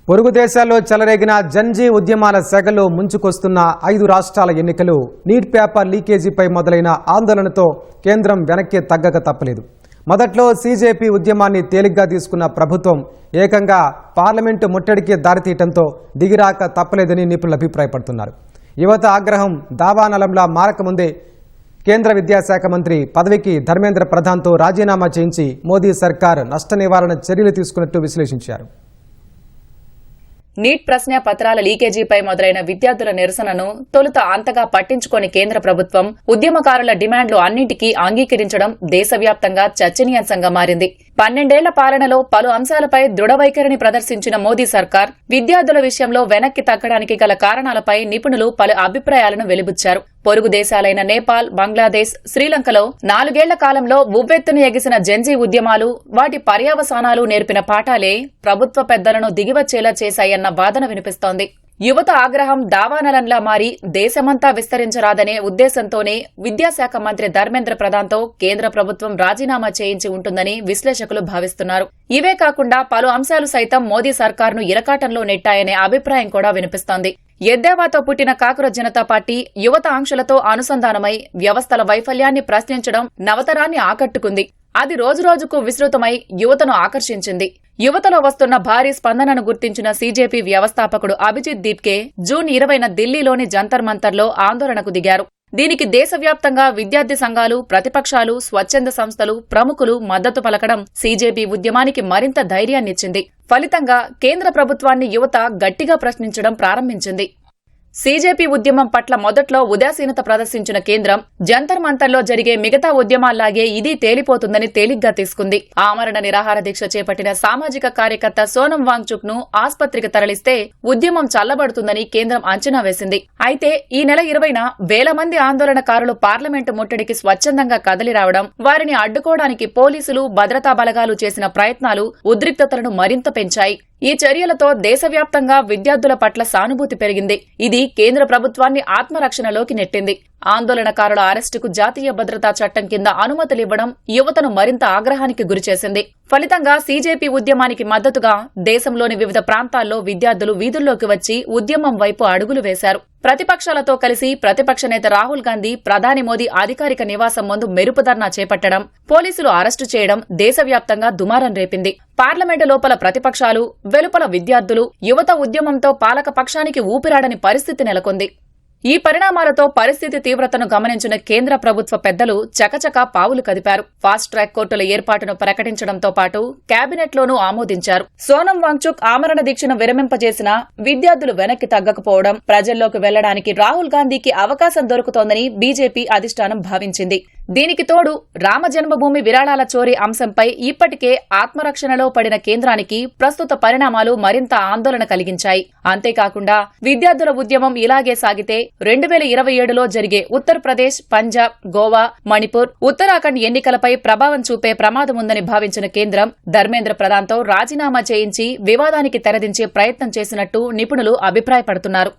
పొరుగు దేశాల్లో చెలరేగిన జన్జీ ఉద్యమాల సెగలో ముంచుకొస్తున్న 5 రాష్ట్రాల ఎన్నికలు నీట్ పేపర్ లీకేజీపై మొదలైన ఆందోళనతో కేంద్రం వెనక్కి తగ్గక తప్పలేదు. మొదట్లో సీజేపీ ఉద్యమాన్ని తేలిగ్గా తీసుకున్న ప్రభుత్వం ఏకంగా పార్లమెంటు ముట్టడికి దారితీయడంతో దిగిరాక తప్పలేదని నిపుణులు అభిప్రాయపడుతున్నారు. యువత ఆగ్రహం దావానలంలా మారకముందే కేంద్ర విద్యాశాఖ మంత్రి పదవికి ధర్మేంద్ర ప్రధాన్తో రాజీనామా చేయించి మోదీ సర్కార్ నష్ట నివారణ చర్యలు తీసుకున్నట్టు విశ్లేషించారు. నీట్ ప్రశ్న పత్రాల లీకేజీపై మొదలైన విద్యార్థుల నిరసనను తొలుత అంతగా పట్టించుకోని కేంద్ర ప్రభుత్వం ఉద్యమకారుల డిమాండ్లు అన్నింటికీ అంగీకరించడం దేశవ్యాప్తంగా చర్చనీయాంశంగా మారింది. 12 ఏళ్ల పాలనలో పలు అంశాలపై దృఢ వైఖరిని ప్రదర్శించిన మోదీ సర్కార్ విద్యార్థుల విషయంలో వెనక్కి తగ్గడానికి గల కారణాలపై నిపుణులు పలు అభిప్రాయాలను వెలిబుచ్చారు. పొరుగు దేశాలైన నేపాల్, బంగ్లాదేశ్, శ్రీలంకలో 4 ఏళ్ల కాలంలో ఉవ్వెత్తున ఎగిసిన జెన్జీ ఉద్యమాలు, వాటి పర్యవసానాలు నేర్పిన పాఠాలే ప్రభుత్వ పెద్దలను దిగివచ్చేలా చేశాయన్న వాదన వినిపిస్తోంది. యువత ఆగ్రహం దావానలంలా మారి దేశమంతా విస్తరించరాదనే ఉద్దేశంతోనే విద్యాశాఖ మంత్రి ధర్మేంద్ర ప్రధాన్తో కేంద్ర ప్రభుత్వం రాజీనామా చేయించి ఉంటుందని విశ్లేషకులు భావిస్తున్నారు. ఇవే కాకుండా పలు అంశాలు సైతం మోదీ సర్కార్ను ఇరకాటంలో నెట్టాయనే అభిప్రాయం కూడా వినిపిస్తోంది. ఎద్దేవాతో పుట్టిన కాక్రోచ్ జనతా పార్టీ యువత ఆంక్షలతో అనుసంధానమై వ్యవస్థల వైఫల్యాన్ని ప్రశ్నించడం నవతరాన్ని ఆకట్టుకుంది. అది రోజురోజుకు విస్తృతమై యువతను ఆకర్షించింది. యువతలో వస్తున్న భారీ స్పందనను గుర్తించిన సీజేపీ వ్యవస్థాపకుడు అభిజిత్ దీప్కే జూన్ 20న ఢిల్లీలోని జంతర్ మంతర్లో ఆందోళనకు దిగారు. దీనికి దేశవ్యాప్తంగా విద్యార్థి సంఘాలు, ప్రతిపక్షాలు, స్వచ్ఛంద సంస్థలు, ప్రముఖులు మద్దతు పలకడం సీజేపీ ఉద్యమానికి మరింత ధైర్యాన్నిచ్చింది. ఫలితంగా కేంద్ర ప్రభుత్వాన్ని యువత గట్టిగా ప్రశ్నించడం ప్రారంభించింది. సీజేపీ ఉద్యమం పట్ల మొదట్లో ఉదాసీనత ప్రదర్శించిన కేంద్రం జంతర్ మంతర్లో జరిగే మిగతా ఉద్యమాల్లాగే ఇది తేలిపోతుందని తేలిగ్గా తీసుకుంది. ఆమరణ నిరాహార దీక్ష చేపట్టిన సామాజిక కార్యకర్త సోనం వాంగ్చుక్ ను ఆస్పత్రికి తరలిస్తే ఉద్యమం చల్లబడుతుందని కేంద్రం అంచనా వేసింది. అయితే ఈ నెల 20న వేల మంది ఆందోళనకారులు పార్లమెంటు ముట్టడికి స్వచ్ఛందంగా కదలిరావడం, వారిని అడ్డుకోవడానికి పోలీసులు, భద్రతా బలగాలు చేసిన ప్రయత్నాలు ఉద్రిక్తతలను మరింత పెంచాయి. ఈ చర్యలతో దేశవ్యాప్తంగా విద్యార్థుల పట్ల సానుభూతి పెరిగింది. ఇది కేంద్ర ప్రభుత్వాన్ని ఆత్మరక్షణలోకి నెట్టింది. ఆందోళనకారుల అరెస్టుకు జాతీయ భద్రతా చట్టం కింద అనుమతులివ్వడం యువతను మరింత ఆగ్రహానికి గురిచేసింది. ఫలితంగా సీజేపీ ఉద్యమానికి మద్దతుగా దేశంలోని వివిధ ప్రాంతాల్లో విద్యార్థులు వీధుల్లోకి వచ్చి ఉద్యమం వైపు అడుగులు వేశారు. ప్రతిపక్షాలతో కలిసి ప్రతిపక్ష నేత రాహుల్ గాంధీ ప్రధాని మోదీ అధికారిక నివాసం ముందు మెరుపు ధర్నా చేపట్టడం, పోలీసులు అరెస్టు చేయడం దేశవ్యాప్తంగా దుమారం రేపింది. పార్లమెంటు లోపల ప్రతిపక్షాలు, వెలుపల విద్యార్థులు, యువత ఉద్యమంతో పాలక పక్షానికి ఊపిరాడని పరిస్థితి నెలకొంది. ఈ పరిణామాలతో పరిస్థితి తీవ్రతను గమనించిన కేంద్ర ప్రభుత్వ పెద్దలు చకచకా పావులు కదిపారు. ఫాస్ట్ ట్రాక్ కోర్టుల ఏర్పాటును ప్రకటించడంతో పాటు కేబినెట్లోనూ ఆమోదించారు. సోనం వాంగ్చుక్ ఆమరణ దీక్షను విరమింపజేసిన విద్యార్థులు వెనక్కి తగ్గకపోవడం, ప్రజల్లోకి వెళ్లడానికి రాహుల్ గాంధీకి అవకాశం దొరుకుతోందని బీజేపీ అధిష్టానం భావించింది. దీనికి తోడు రామ జన్మభూమి విరాళాల చోరీ అంశంపై ఇప్పటికే ఆత్మరక్షణలో పడిన కేంద్రానికి ప్రస్తుత పరిణామాలు మరింత ఆందోళన కలిగించాయి. అంతేకాకుండా విద్యార్థుల ఉద్యమం ఇలాగే సాగితే 2027లో జరిగే ఉత్తరప్రదేశ్, పంజాబ్, గోవా, మణిపూర్, ఉత్తరాఖండ్ ఎన్నికలపై ప్రభావం చూపే ప్రమాదముందని భావించిన కేంద్రం ధర్మేంద్ర ప్రధాన్తో రాజీనామా చేయించి వివాదానికి తెరదించే ప్రయత్నం చేసినట్టు నిపుణులు అభిప్రాయపడుతున్నారు.